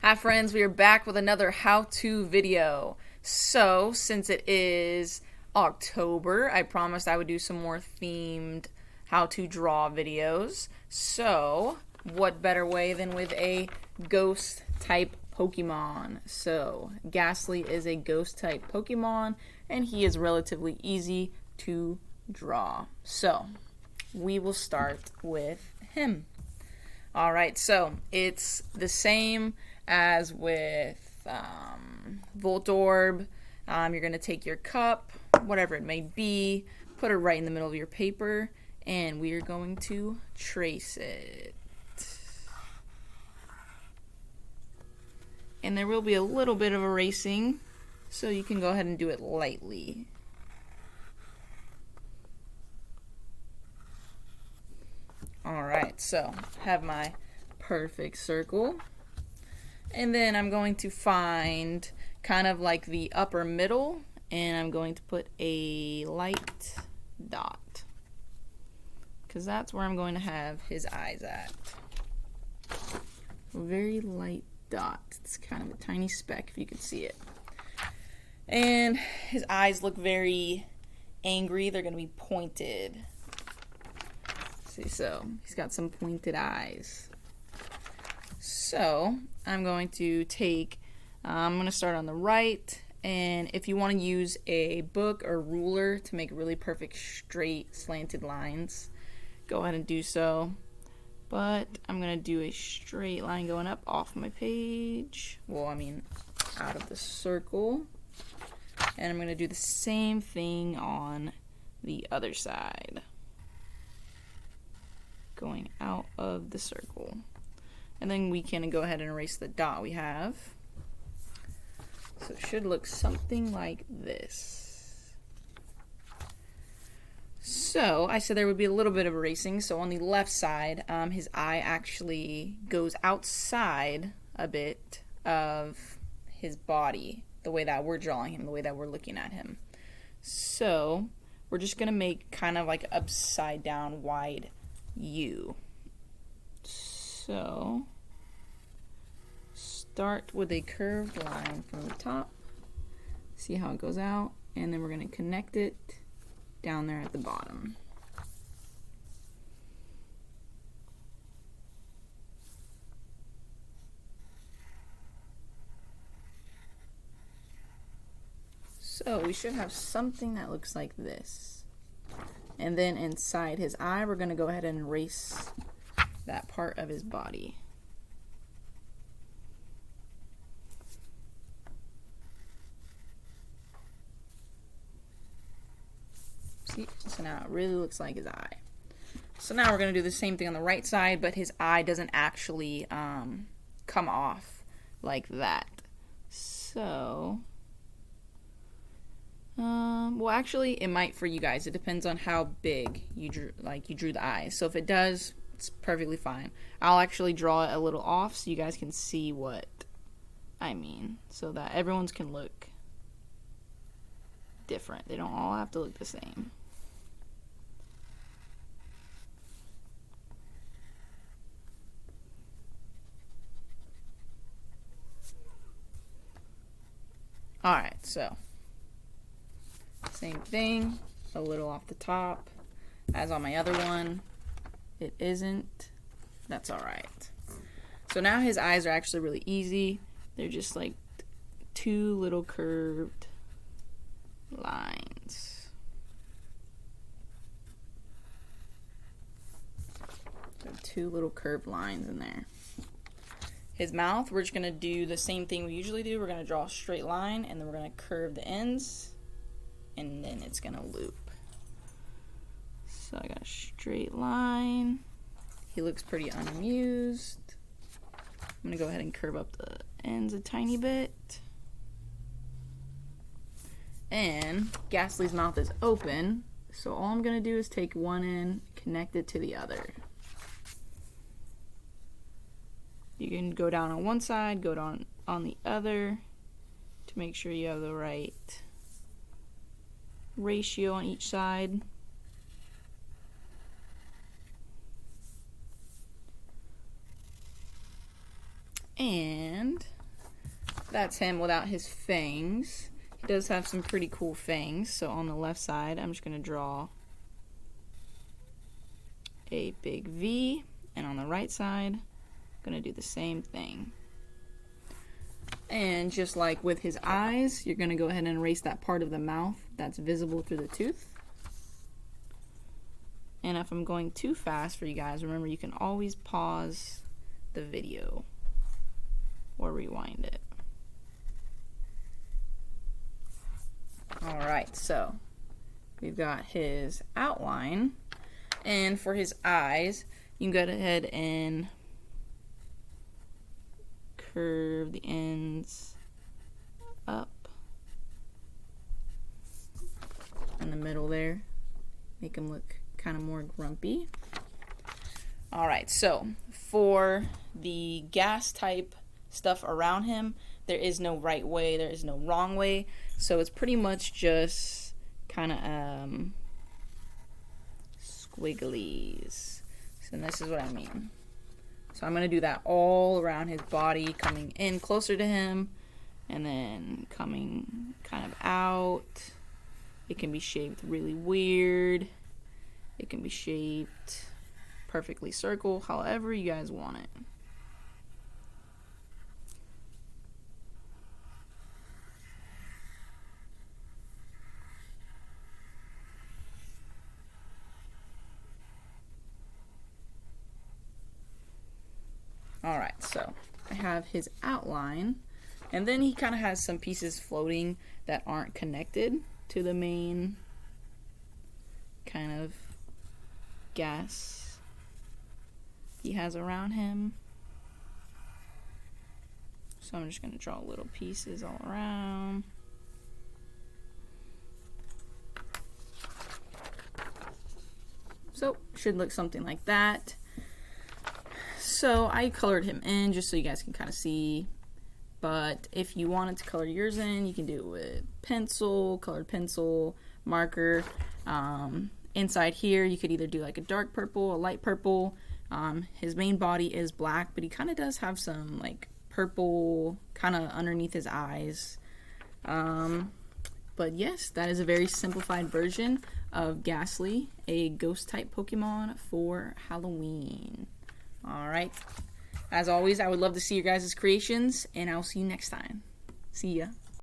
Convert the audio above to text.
Hi friends, we are back with another how-to video. So, since it is October, I promised I would do some more themed how-to draw videos. So, what better way than with a ghost type Pokemon? So, Gastly is a ghost type Pokemon, and he is relatively easy to draw. So, we will start with him. Alright, so it's the same as with Voltorb. You're going to take your cup, whatever it may be, put it right in the middle of your paper, and we are going to trace it. And there will be a little bit of erasing, so you can go ahead and do it lightly. Alright, so have my perfect circle. And then I'm going to find kind of like the upper middle, and I'm going to put a light dot, because that's where I'm going to have his eyes at. A very light dot. It's kind of a tiny speck if you could see it. And his eyes look very angry. They're going to be pointed. See, so he's got some pointed eyes. So I'm going to take, I'm going to start on the right, and if you want to use a book or ruler to make really perfect straight slanted lines, go ahead and do so. But I'm going to do a straight line going up off my page, well, I mean out of the circle, and I'm going to do the same thing on the other side, going out of the circle. And then we can go ahead and erase the dot we have. So it should look something like this. So I said there would be a little bit of erasing. So on the left side, his eye actually goes outside a bit of his body, the way that we're drawing him, the way that we're looking at him. So we're just going to make kind of like upside down wide U. So start with a curved line from the top, see how it goes out, and then we're going to connect it down there at the bottom. So we should have something that looks like this. And then inside his eye, we're going to go ahead and erase that part of his body. See, so now it really looks like his eye. So now we're going to do the same thing on the right side, but his eye doesn't actually come off like that. So, well, actually, it might for you guys. It depends on how big you drew the eyes. So if it does, it's perfectly fine. I'll actually draw it a little off so you guys can see what I mean, so that everyone's can look different. They don't all have to look the same. Alright, so same thing, a little off the top as on my other one. It isn't. That's alright. So now his eyes are actually really easy. They're just like two little curved lines. So two little curved lines in there. His mouth, we're just going to do the same thing we usually do. We're going to draw a straight line, and then we're going to curve the ends, and then it's going to loop. So I got a straight line. He looks pretty unamused. I'm going to go ahead and curve up the ends a tiny bit. And Gastly's mouth is open, so all I'm going to do is take one end, connect it to the other. You can go down on one side, go down on the other to make sure you have the right ratio on each side. And That's him without his fangs. He does have some pretty cool fangs. So on the left side, I'm just going to draw a big V. And on the right side, I'm going to do the same thing. And just like with his eyes, you're going to go ahead and erase that part of the mouth that's visible through the tooth. And if I'm going too fast for you guys, remember you can always pause the video or rewind it. Alright, so we've got his outline. And for his eyes, you can go ahead and curve the ends up in the middle there. Make him look kind of more grumpy. Alright, so for the gas type stuff around him, there is no right way, there is no wrong way. So it's pretty much just kind of squigglies. So this is what I mean. So I'm going to do that all around his body, coming in closer to him, and then coming kind of out. It can be shaped really weird. It can be shaped perfectly circle, however you guys want it. Alright, so I have his outline, and then he kind of has some pieces floating that aren't connected to the main kind of gas he has around him. So I'm just going to draw little pieces all around. So should look something like that. So I colored him in just so you guys can kind of see, but if you wanted to color yours in, you can do it with pencil, colored pencil, marker. Inside here, you could either do like a dark purple, a light purple. His main body is black, but he kind of does have some like purple kind of underneath his eyes. But yes, that is a very simplified version of Gastly, a ghost type Pokemon for Halloween. Alright, as always, I would love to see your guys' creations, and I'll see you next time. See ya.